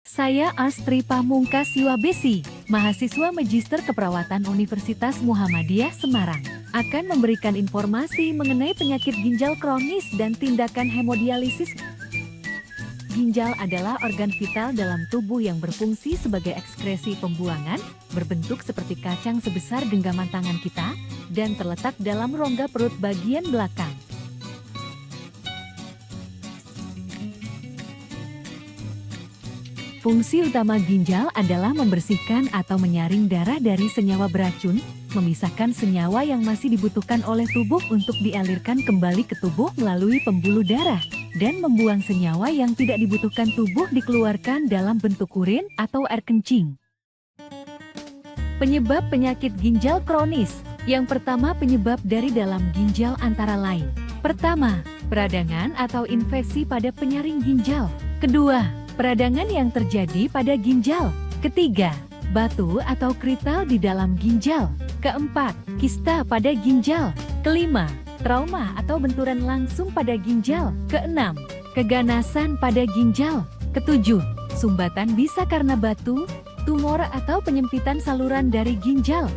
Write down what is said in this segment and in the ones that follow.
Saya Astri Pamungkas Yuwabesi, mahasiswa Magister Keperawatan Universitas Muhammadiyah Semarang, akan memberikan informasi mengenai penyakit ginjal kronis dan tindakan hemodialisis. Ginjal adalah organ vital dalam tubuh yang berfungsi sebagai ekskresi pembuangan, berbentuk seperti kacang sebesar genggaman tangan kita, dan terletak dalam rongga perut bagian belakang. Fungsi utama ginjal adalah membersihkan atau menyaring darah dari senyawa beracun, memisahkan senyawa yang masih dibutuhkan oleh tubuh untuk dialirkan kembali ke tubuh melalui pembuluh darah, dan membuang senyawa yang tidak dibutuhkan tubuh dikeluarkan dalam bentuk urin atau air kencing. Penyebab penyakit ginjal kronis. Yang pertama, penyebab dari dalam ginjal antara lain. Pertama, peradangan atau infeksi pada penyaring ginjal. Kedua, peradangan yang terjadi pada ginjal. Ketiga, batu atau krital di dalam ginjal. Keempat, kista pada ginjal. Kelima, trauma atau benturan langsung pada ginjal. Keenam, keganasan pada ginjal. Ketujuh, sumbatan bisa karena batu, tumor atau penyempitan saluran dari ginjal.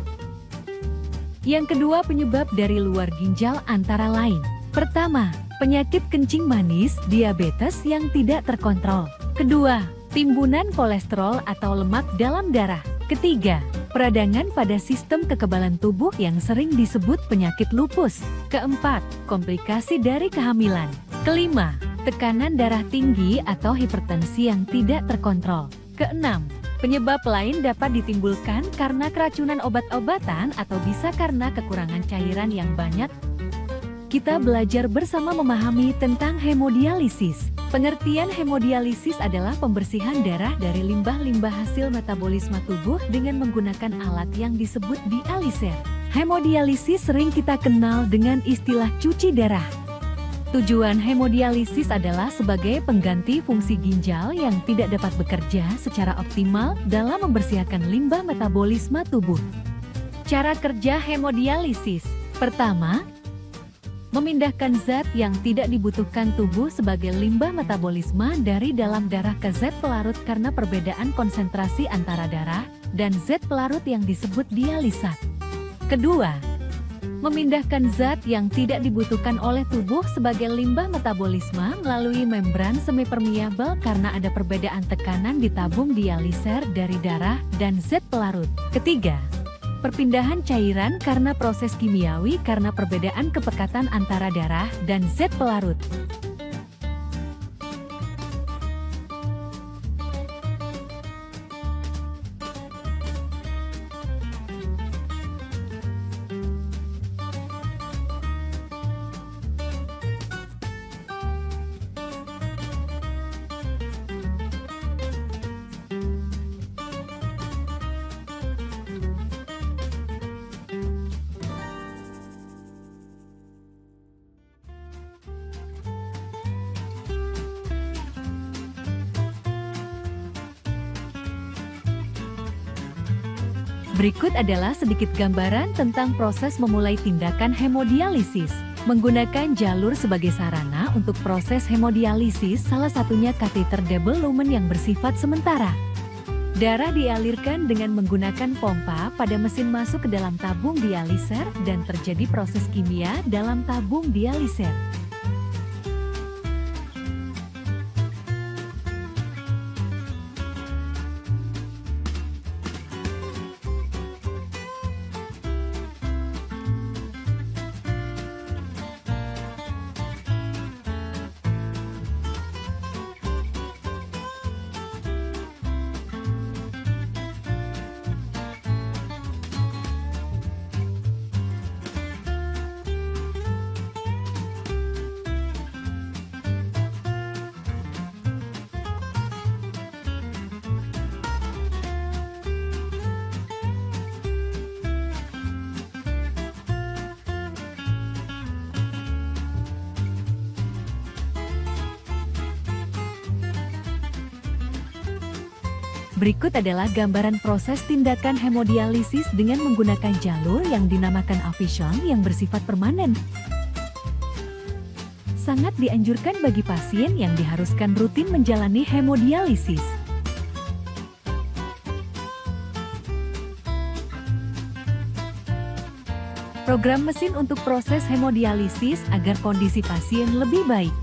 Yang kedua, penyebab dari luar ginjal antara lain. Pertama, penyakit kencing manis, diabetes yang tidak terkontrol. Kedua, timbunan kolesterol atau lemak dalam darah. Ketiga, peradangan pada sistem kekebalan tubuh yang sering disebut penyakit lupus. Keempat, komplikasi dari kehamilan. Kelima, tekanan darah tinggi atau hipertensi yang tidak terkontrol. Keenam, penyebab lain dapat ditimbulkan karena keracunan obat-obatan atau bisa karena kekurangan cairan yang banyak. Kita belajar bersama memahami tentang hemodialisis. Pengertian hemodialisis adalah pembersihan darah dari limbah-limbah hasil metabolisme tubuh dengan menggunakan alat yang disebut dialiser. Hemodialisis sering kita kenal dengan istilah cuci darah. Tujuan hemodialisis adalah sebagai pengganti fungsi ginjal yang tidak dapat bekerja secara optimal dalam membersihkan limbah metabolisme tubuh. Cara kerja hemodialisis. Pertama, memindahkan zat yang tidak dibutuhkan tubuh sebagai limbah metabolisme dari dalam darah ke zat pelarut karena perbedaan konsentrasi antara darah dan zat pelarut yang disebut dialisat. Kedua, memindahkan zat yang tidak dibutuhkan oleh tubuh sebagai limbah metabolisme melalui membran semipermeabel karena ada perbedaan tekanan di tabung dialiser dari darah dan zat pelarut. Ketiga, perpindahan cairan karena proses kimiawi karena perbedaan kepekatan antara darah dan zat pelarut. Berikut adalah sedikit gambaran tentang proses memulai tindakan hemodialisis. Menggunakan jalur sebagai sarana untuk proses hemodialisis, salah satunya kateter double lumen yang bersifat sementara. Darah dialirkan dengan menggunakan pompa pada mesin masuk ke dalam tabung dialiser dan terjadi proses kimia dalam tabung dialiser. Berikut adalah gambaran proses tindakan hemodialisis dengan menggunakan jalur yang dinamakan Avishon yang bersifat permanen. Sangat dianjurkan bagi pasien yang diharuskan rutin menjalani hemodialisis. Program mesin untuk proses hemodialisis agar kondisi pasien lebih baik.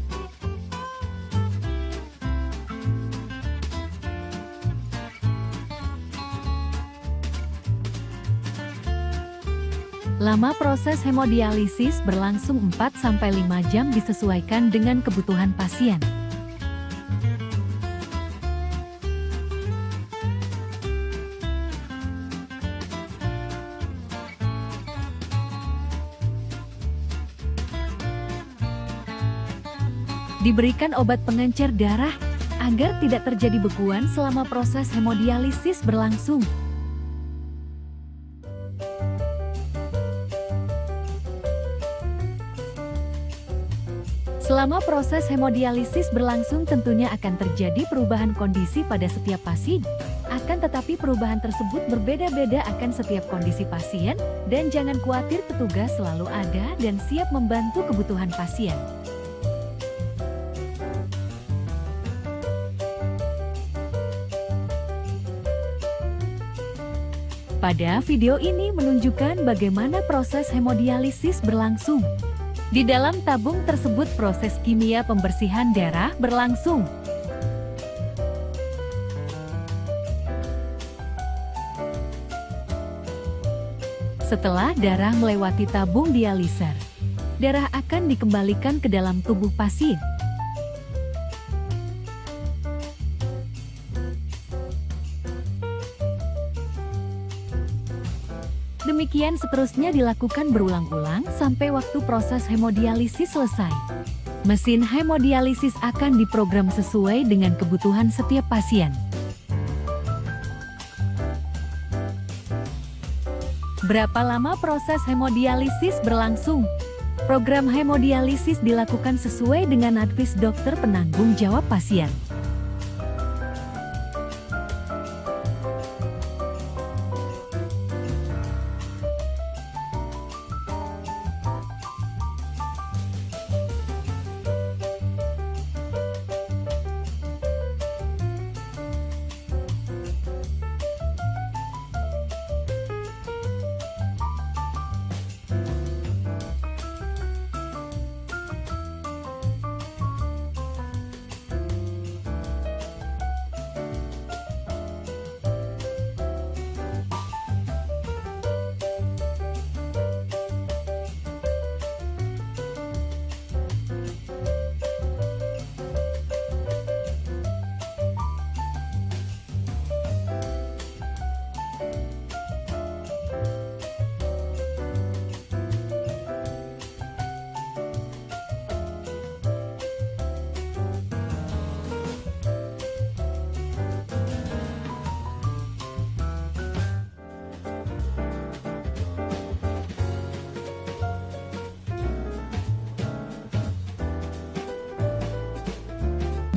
Lama proses hemodialisis berlangsung 4-5 jam disesuaikan dengan kebutuhan pasien. Diberikan obat pengencer darah agar tidak terjadi bekuan selama proses hemodialisis berlangsung. Selama proses hemodialisis berlangsung tentunya akan terjadi perubahan kondisi pada setiap pasien. Akan tetapi perubahan tersebut berbeda-beda akan setiap kondisi pasien dan jangan khawatir, petugas selalu ada dan siap membantu kebutuhan pasien. Pada video ini menunjukkan bagaimana proses hemodialisis berlangsung. Di dalam tabung tersebut proses kimia pembersihan darah berlangsung. Setelah darah melewati tabung dialiser, darah akan dikembalikan ke dalam tubuh pasien. Demikian seterusnya dilakukan berulang-ulang sampai waktu proses hemodialisis selesai. Mesin hemodialisis akan diprogram sesuai dengan kebutuhan setiap pasien. Berapa lama proses hemodialisis berlangsung? Program hemodialisis dilakukan sesuai dengan advis dokter penanggung jawab pasien.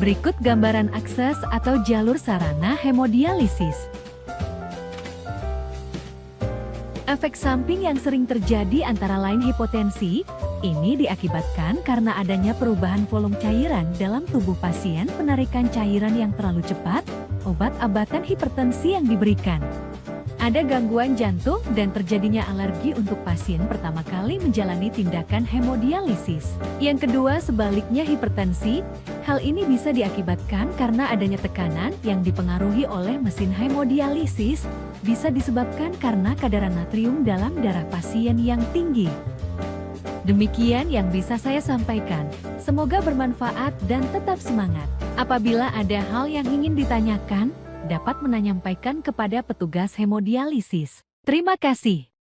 Berikut gambaran akses atau jalur sarana hemodialisis. Efek samping yang sering terjadi antara lain hipotensi. Ini diakibatkan karena adanya perubahan volume cairan dalam tubuh pasien, penarikan cairan yang terlalu cepat, obat-obatan hipertensi yang diberikan. Ada gangguan jantung dan terjadinya alergi untuk pasien pertama kali menjalani tindakan hemodialisis. Yang kedua, sebaliknya hipertensi. Hal ini bisa diakibatkan karena adanya tekanan yang dipengaruhi oleh mesin hemodialisis, bisa disebabkan karena kadar natrium dalam darah pasien yang tinggi. Demikian yang bisa saya sampaikan. Semoga bermanfaat dan tetap semangat. Apabila ada hal yang ingin ditanyakan, dapat menyampaikan kepada petugas hemodialisis. Terima kasih.